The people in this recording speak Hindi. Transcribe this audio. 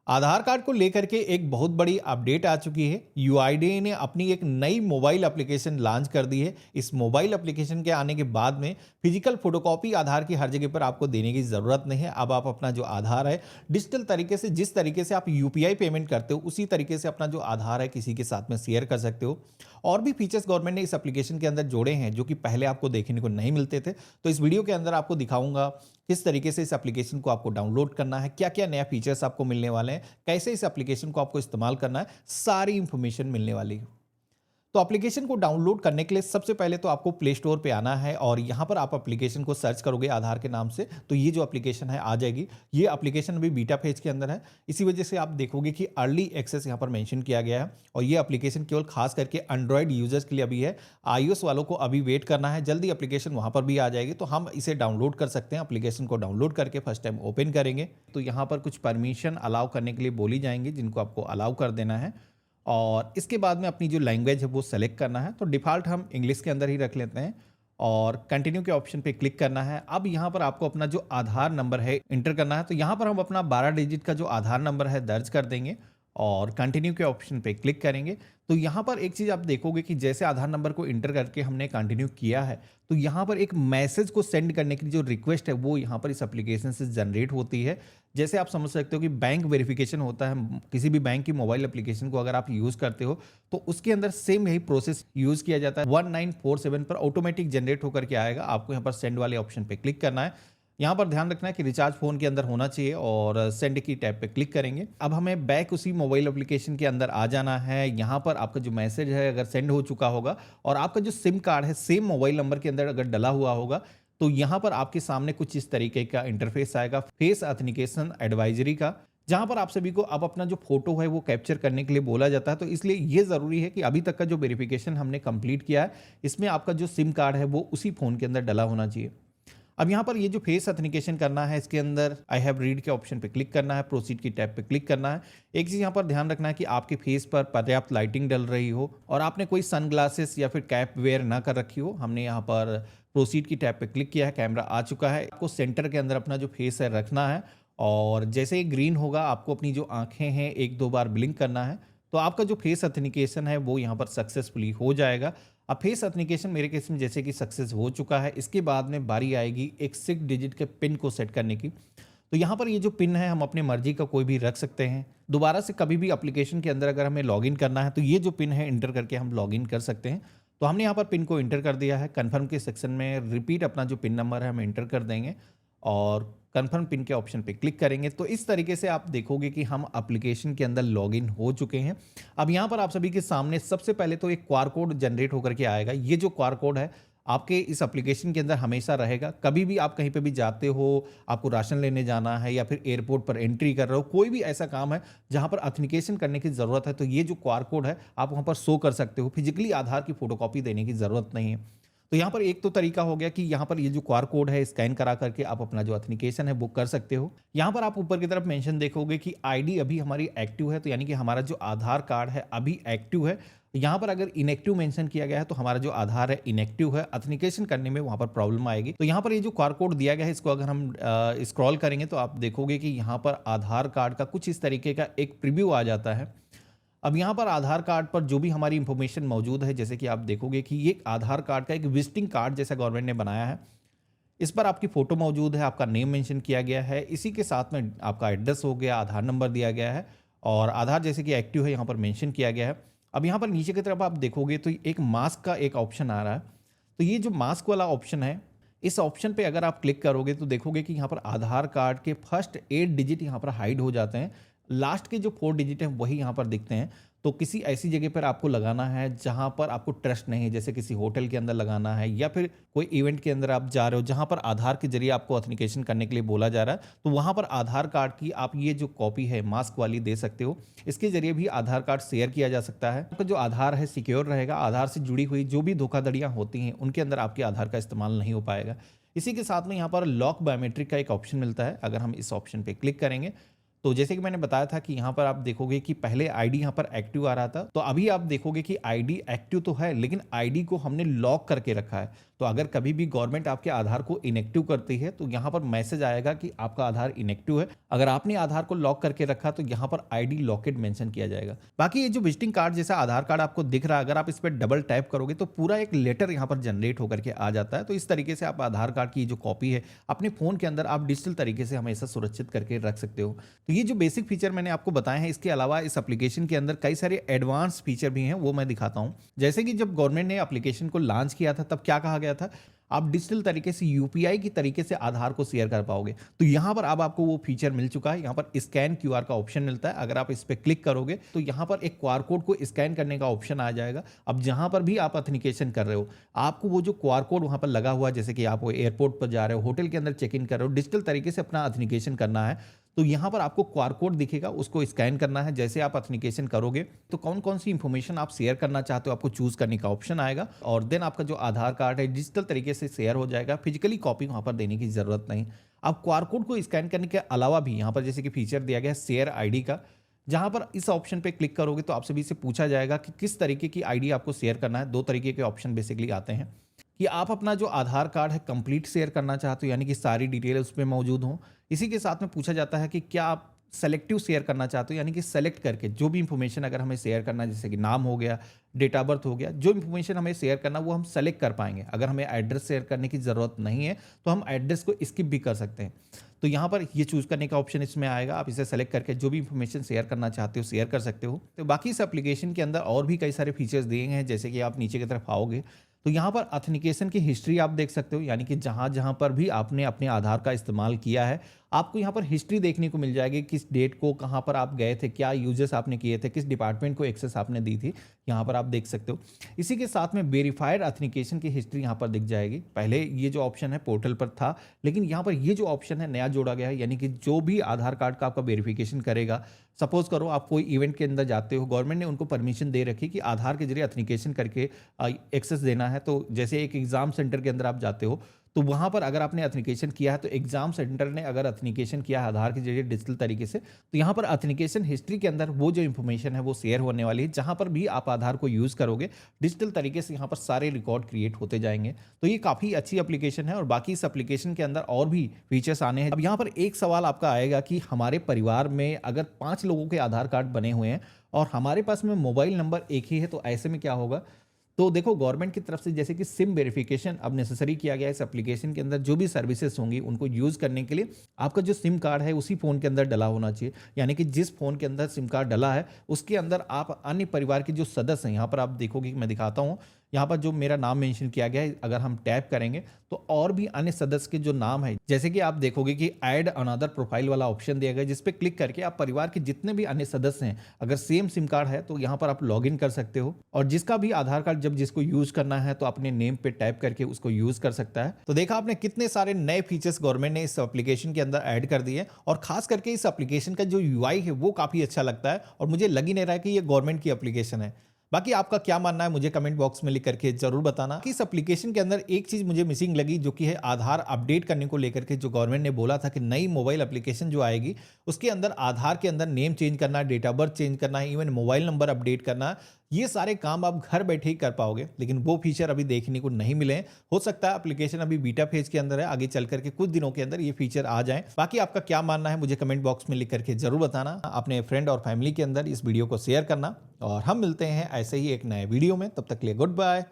आधार कार्ड को लेकर के एक बहुत बड़ी अपडेट आ चुकी है। यूआईडीएआई ने अपनी एक नई मोबाइल एप्लीकेशन लॉन्च कर दी है। इस मोबाइल एप्लीकेशन के आने के बाद में फिजिकल फोटोकॉपी आधार की हर जगह पर आपको देने की ज़रूरत नहीं है। अब आप अपना जो आधार है डिजिटल तरीके से, जिस तरीके से आप यूपीआई पेमेंट करते हो उसी तरीके से अपना जो आधार है किसी के साथ में शेयर कर सकते हो। और भी फीचर्स गवर्नमेंट ने इस एप्लीकेशन के अंदर जोड़े हैं जो कि पहले आपको देखने को नहीं मिलते थे। तो इस वीडियो के अंदर आपको दिखाऊंगा किस तरीके से इस एप्लीकेशन को आपको डाउनलोड करना है, क्या क्या नया फीचर्स आपको मिलने वाले हैं, कैसे इस एप्लीकेशन को आपको इस्तेमाल करना है, सारी इंफॉर्मेशन मिलने वाली है। तो एप्लीकेशन को डाउनलोड करने के लिए सबसे पहले तो आपको प्ले स्टोर पे आना है और यहाँ पर आप एप्लीकेशन को सर्च करोगे आधार के नाम से, तो ये जो एप्लीकेशन है आ जाएगी। ये एप्लीकेशन अभी बीटा फेज के अंदर है, इसी वजह से आप देखोगे कि अर्ली एक्सेस यहाँ पर मेंशन किया गया है। और ये एप्लीकेशन केवल खास करके एंड्रॉयड यूजर्स के लिए अभी है। iOS वालों को अभी वेट करना है, जल्दी एप्लीकेशन वहाँ पर भी आ जाएगी, तो हम इसे डाउनलोड कर सकते हैं। एप्लीकेशन को डाउनलोड करके फर्स्ट टाइम ओपन करेंगे तो यहाँ पर कुछ परमिशन अलाउ करने के लिए बोली जाएंगी, जिनको आपको अलाउ कर देना है। और इसके बाद में अपनी जो लैंग्वेज है वो सेलेक्ट करना है। तो डिफ़ॉल्ट हम इंग्लिश के अंदर ही रख लेते हैं और कंटिन्यू के ऑप्शन पे क्लिक करना है। अब यहाँ पर आपको अपना जो आधार नंबर है इंटर करना है। तो यहाँ पर हम अपना 12 डिजिट का जो आधार नंबर है दर्ज कर देंगे और कंटिन्यू के ऑप्शन पे क्लिक करेंगे। तो यहाँ पर एक चीज़ आप देखोगे कि जैसे आधार नंबर को इंटर करके हमने कंटिन्यू किया है तो यहाँ पर एक मैसेज को सेंड करने की जो रिक्वेस्ट है वो यहाँ पर इस एप्लीकेशन से जनरेट होती है। जैसे आप समझ सकते हो कि बैंक वेरिफिकेशन होता है, किसी भी बैंक की मोबाइल एप्लीकेशन को अगर आप यूज़ करते हो तो उसके अंदर सेम यही प्रोसेस यूज़ किया जाता है। 1947 पर ऑटोमेटिक जनरेट होकर के आएगा। आपको यहाँ पर सेंड वाले ऑप्शन पे क्लिक करना है। यहाँ पर ध्यान रखना है कि रिचार्ज फ़ोन के अंदर होना चाहिए और सेंड की टैब पे क्लिक करेंगे। अब हमें बैक उसी मोबाइल एप्लीकेशन के अंदर आ जाना है। यहाँ पर आपका जो मैसेज है अगर सेंड हो चुका होगा और आपका जो सिम कार्ड है सेम मोबाइल नंबर के अंदर अगर डला हुआ होगा तो यहाँ पर आपके सामने कुछ इस तरीके का इंटरफेस आएगा फेस ऑथेंटिकेशन एडवाइजरी का, जहां पर आप सभी को अब अपना जो फोटो है वो कैप्चर करने के लिए बोला जाता है। तो इसलिए ये ज़रूरी है कि अभी तक का जो वेरिफिकेशन हमने कंप्लीट किया है इसमें आपका जो सिम कार्ड है वो उसी फ़ोन के अंदर डला होना चाहिए। अब यहाँ पर ये जो फेस ऑथेंटिकेशन करना है इसके अंदर आई हैव रीड के ऑप्शन पे क्लिक करना है, प्रोसीड की टैब पे क्लिक करना है। एक चीज़ यहाँ पर ध्यान रखना है कि आपके फेस पर पर्याप्त लाइटिंग डल रही हो और आपने कोई सनग्लासेस या फिर कैप वेयर ना कर रखी हो। हमने यहाँ पर प्रोसीड की टैब पे क्लिक किया है, कैमरा आ चुका है। आपको सेंटर के अंदर अपना जो फेस है रखना है और जैसे ही ग्रीन होगा आपको अपनी जो आँखें हैं एक दो बार ब्लिंक करना है, तो आपका जो फेस ऑथेंटिकेशन है वो यहाँ पर सक्सेसफुली हो जाएगा। अब फेस ऑथेंटिकेशन मेरे केस में जैसे कि सक्सेस हो चुका है, इसके बाद में बारी आएगी एक 6 डिजिट के पिन को सेट करने की। तो यहाँ पर ये जो पिन है हम अपनी मर्जी का कोई भी रख सकते हैं। दोबारा से कभी भी एप्लीकेशन के अंदर अगर हमें लॉगिन करना है तो ये जो पिन है इंटर करके हम लॉगिन कर सकते हैं। तो हमने यहाँ पर पिन को इंटर कर दिया है। कन्फर्म के सेक्शन में रिपीट अपना जो पिन नंबर है हम इंटर कर देंगे और कन्फर्म पिन के ऑप्शन पे क्लिक करेंगे। तो इस तरीके से आप देखोगे कि हम एप्लीकेशन के अंदर लॉगिन हो चुके हैं। अब यहाँ पर आप सभी के सामने सबसे पहले तो एक क्यूआर कोड जनरेट होकर के आएगा। ये जो क्यूआर कोड है आपके इस एप्लीकेशन के अंदर हमेशा रहेगा। कभी भी आप कहीं पे भी जाते हो, आपको राशन लेने जाना है या फिर एयरपोर्ट पर एंट्री कर रहे हो, कोई भी ऐसा काम है जहाँ पर ऑथेंटिकेशन करने की ज़रूरत है, तो ये जो क्यूआर कोड है आप वहाँ पर शो कर सकते हो। फिजिकली आधार की फोटोकॉपी देने की ज़रूरत नहीं है। तो यहाँ पर एक तो तरीका हो गया कि यहाँ पर ये जो क्यूआर कोड है स्कैन करा करके आप अपना जो ऑथेंटिकेशन है वो कर सकते हो। यहाँ पर आप ऊपर की तरफ मेंशन देखोगे कि आईडी अभी हमारी एक्टिव है, तो यानी कि हमारा जो आधार कार्ड है अभी एक्टिव है। यहाँ पर अगर इनएक्टिव मेंशन किया गया है तो हमारा जो आधार है इनएक्टिव है, ऑथेंटिकेशन करने में वहाँ पर प्रॉब्लम आएगी। तो यहाँ पर ये जो क्यूआर कोड दिया गया है इसको अगर हम स्क्रॉल करेंगे तो आप देखोगे कि यहाँ पर आधार कार्ड का कुछ इस तरीके का एक प्रीव्यू आ जाता है। अब यहाँ पर आधार कार्ड पर जो भी हमारी इंफॉर्मेशन मौजूद है, जैसे कि आप देखोगे कि ये आधार कार्ड का एक विजिटिंग कार्ड जैसा गवर्नमेंट ने बनाया है। इस पर आपकी फ़ोटो मौजूद है, आपका नेम मेंशन किया गया है, इसी के साथ में आपका एड्रेस हो गया, आधार नंबर दिया गया है और आधार जैसे कि एक्टिव है यहाँ पर मेंशन किया गया है। अब यहाँ पर नीचे की तरफ आप देखोगे तो एक मास्क का एक ऑप्शन आ रहा है। तो ये जो मास्क वाला ऑप्शन है, इस ऑप्शन पे अगर आप क्लिक करोगे तो देखोगे कि यहाँ पर आधार कार्ड के फर्स्ट 8 डिजिट यहाँ पर हाइड हो जाते हैं। लास्ट के जो 4 डिजिट हैं वही यहाँ पर दिखते हैं। तो किसी ऐसी जगह पर आपको लगाना है जहाँ पर आपको ट्रस्ट नहीं है, जैसे किसी होटल के अंदर लगाना है या फिर कोई इवेंट के अंदर आप जा रहे हो जहाँ पर आधार के जरिए आपको ऑथेंटिकेशन करने के लिए बोला जा रहा है, तो वहाँ पर आधार कार्ड की आप ये जो कॉपी है मास्क वाली दे सकते हो। इसके जरिए भी आधार कार्ड शेयर किया जा सकता है। आपका जो आधार है सिक्योर रहेगा। आधार से जुड़ी हुई जो भी धोखाधड़ियाँ होती हैं उनके अंदर आपके आधार का इस्तेमाल नहीं हो पाएगा। इसी के साथ में यहाँ पर लॉक बायोमेट्रिक का एक ऑप्शन मिलता है। अगर हम इस ऑप्शन पर क्लिक करेंगे तो जैसे कि मैंने बताया था कि यहाँ पर आप देखोगे कि पहले आईडी यहाँ पर एक्टिव आ रहा था, तो अभी आप देखोगे कि आईडी एक्टिव तो है लेकिन आईडी को हमने लॉक करके रखा है। तो अगर कभी भी गवर्नमेंट आपके आधार को इनएक्टिव करती है तो यहाँ पर मैसेज आएगा कि आपका आधार इनएक्टिव है। अगर आपने आधार को लॉक करके रखा तो यहाँ पर आईडी लॉकेट मेंशन किया जाएगा। बाकी ये जो विजिटिंग कार्ड जैसा आधार कार्ड आपको दिख रहा है, अगर आप इस पर डबल टैप करोगे तो पूरा एक लेटर यहाँ पर जनरेट होकर के आ जाता है। तो इस तरीके से आप आधार कार्ड की जो कॉपी है अपने फोन के अंदर आप डिजिटल तरीके से हमेशा सुरक्षित करके रख सकते हो। तो ये जो बेसिक फीचर मैंने आपको बताए हैं, इसके अलावा इस एप्लीकेशन के अंदर कई सारे एडवांस फीचर भी हैं, वो मैं दिखाता हूं। जैसे कि जब गवर्नमेंट ने एप्लीकेशन को लॉन्च किया था तब क्या कहा गया था, आप डिजिटल तरीके से यूपीआई की तरीके से आधार को शेयर कर पाओगे। तो यहां पर अब आपको वो फीचर मिल चुका है। यहां पर स्कैन क्यूआर का ऑप्शन मिलता है। अगर आप इस पर क्लिक करोगे तो यहां पर एक क्यूआर कोड को स्कैन करने का ऑप्शन आ जाएगा। अब जहां पर भी आप ऑथेंटिकेशन कर रहे हो, आपको वो जो क्यूआर कोड वहां पर लगा हुआ है, जैसे कि आप एयरपोर्ट पर जा रहे हो, होटल के अंदर चेक इन कर रहे हो, डिजिटल तरीके से अपना ऑथेंटिकेशन करना है, तो यहां पर आपको क्यूआर कोड दिखेगा, उसको स्कैन करना है। जैसे आप ऑथेंटिकेशन करोगे तो कौन कौन सी इंफॉर्मेशन आप शेयर करना चाहते हो आपको चूज करने का ऑप्शन आएगा, और देन आपका जो आधार कार्ड है डिजिटल तरीके से शेयर हो जाएगा। फिजिकली कॉपी वहां पर देने की जरूरत नहीं। अब क्यूआर कोड को स्कैन करने के अलावा भी यहाँ पर जैसे कि फीचर दिया गया है शेयर आईडी का, जहां पर इस ऑप्शन पे क्लिक करोगे तो आपसे भी से पूछा जाएगा कि किस तरीके की आईडी आपको शेयर करना है। दो तरीके के ऑप्शन बेसिकली आते हैं कि आप अपना जो आधार कार्ड है कंप्लीट शेयर करना चाहते हो, यानी कि सारी डिटेल उसमें मौजूद हो। इसी के साथ में पूछा जाता है कि क्या आप सेलेक्टिव शेयर करना चाहते हो, यानी कि सेलेक्ट करके जो भी इंफॉर्मेशन अगर हमें शेयर करना है, जैसे कि नाम हो गया, डेट ऑफ बर्थ हो गया, जो इंफॉर्मेशन हमें शेयर करना वो हम सेलेक्ट कर पाएंगे। अगर हमें एड्रेस शेयर करने की जरूरत नहीं है तो हम एड्रेस को स्किप भी कर सकते हैं। तो यहाँ पर ये चूज करने का ऑप्शन इसमें आएगा। आप इसे सेलेक्ट करके जो भी इंफॉर्मेशन शेयर करना चाहते हो शेयर कर सकते हो। तो बाकी इस एप्लीकेशन के अंदर और भी कई सारे फीचर्स दिए गए हैं। जैसे कि आप नीचे की तरफ आओगे तो यहाँ पर ऑथेंटिकेशन की हिस्ट्री आप देख सकते हो, यानी कि जहाँ जहाँ पर भी आपने अपने आधार का इस्तेमाल किया है आपको यहाँ पर हिस्ट्री देखने को मिल जाएगी। किस डेट को कहाँ पर आप गए थे, क्या यूजेस आपने किए थे, किस डिपार्टमेंट को एक्सेस आपने दी थी, यहाँ पर आप देख सकते हो। इसी के साथ में वेरीफाइड ऑथेंटिकेशन की हिस्ट्री यहाँ पर दिख जाएगी। पहले ये जो ऑप्शन है पोर्टल पर था, लेकिन यहाँ पर ये जो ऑप्शन है नया जोड़ा गया है, यानी कि जो भी आधार कार्ड का आपका वेरिफिकेशन करेगा, सपोज करो आप कोई इवेंट के अंदर जाते हो, गवर्नमेंट ने उनको परमिशन दे रखी कि आधार के जरिए ऑथेंटिकेशन करके एक्सेस देना है। तो जैसे एक एग्जाम सेंटर के अंदर आप जाते हो तो वहां पर अगर आपने ऑथेंटिकेशन किया है, तो एग्जाम सेंटर ने अगर ऑथेंटिकेशन किया है आधार के जरिए डिजिटल तरीके से, तो यहाँ पर ऑथेंटिकेशन हिस्ट्री के अंदर वो जो इंफॉर्मेशन है वो शेयर होने वाली है। जहां पर भी आप आधार को यूज करोगे डिजिटल तरीके से यहाँ पर सारे रिकॉर्ड क्रिएट होते जाएंगे। तो ये काफी अच्छी एप्लीकेशन है और बाकी इस एप्लीकेशन के अंदर और भी फीचर्स आने हैं। अब यहाँ पर एक सवाल आपका आएगा कि हमारे परिवार में अगर 5 लोगों के आधार कार्ड बने हुए हैं और हमारे पास में मोबाइल नंबर एक ही है, तो ऐसे में क्या होगा। तो देखो गवर्नमेंट की तरफ से जैसे कि सिम वेरिफिकेशन अब नेसेसरी किया गया है इस एप्लीकेशन के अंदर। जो भी सर्विसेज होंगी उनको यूज करने के लिए आपका जो सिम कार्ड है उसी फोन के अंदर डला होना चाहिए, यानी कि जिस फोन के अंदर सिम कार्ड डला है उसके अंदर आप अन्य परिवार के जो सदस्य हैं, यहाँ पर आप देखोगे, मैं दिखाता हूँ, यहाँ पर जो मेरा नाम मेंशन किया गया है, अगर हम टैप करेंगे तो और भी अन्य सदस्य के जो नाम है, जैसे कि आप देखोगे कि ऐड अनदर प्रोफाइल वाला ऑप्शन दिया गया है, जिस पे क्लिक करके आप परिवार के जितने भी अन्य सदस्य हैं अगर सेम सिम कार्ड है तो यहाँ पर आप लॉग इन कर सकते हो। और जिसका भी आधार कार्ड जब जिसको यूज करना है तो अपने नेम पे टैप करके उसको यूज कर सकता है। तो देखा आपने कितने सारे नए फीचर्स गवर्नमेंट ने इस एप्लीकेशन के अंदर ऐड कर दिए, और खास करके इस एप्लीकेशन का जो यूआई है वो काफी अच्छा लगता है और मुझे लग ही नहीं रहा है कि ये गवर्नमेंट की एप्लीकेशन है। बाकी आपका क्या मानना है मुझे कमेंट बॉक्स में लिख करके जरूर बताना कि इस एप्लीकेशन के अंदर एक चीज मुझे मिसिंग लगी, जो कि है आधार अपडेट करने को लेकर के। जो गवर्नमेंट ने बोला था कि नई मोबाइल एप्लीकेशन जो आएगी उसके अंदर आधार के अंदर नेम चेंज करना है, डेट ऑफ बर्थ चेंज करना है, इवन मोबाइल नंबर अपडेट करना है, ये सारे काम आप घर बैठे ही कर पाओगे, लेकिन वो फीचर अभी देखने को नहीं मिले। हो सकता है एप्लीकेशन अभी बीटा फेज के अंदर है, आगे चल करके कुछ दिनों के अंदर ये फीचर आ जाए। बाकी आपका क्या मानना है मुझे कमेंट बॉक्स में लिख करके जरूर बताना। अपने फ्रेंड और फैमिली के अंदर इस वीडियो को शेयर करना, और हम मिलते हैं ऐसे ही एक नए वीडियो में। तब तक के लिए गुड बाय।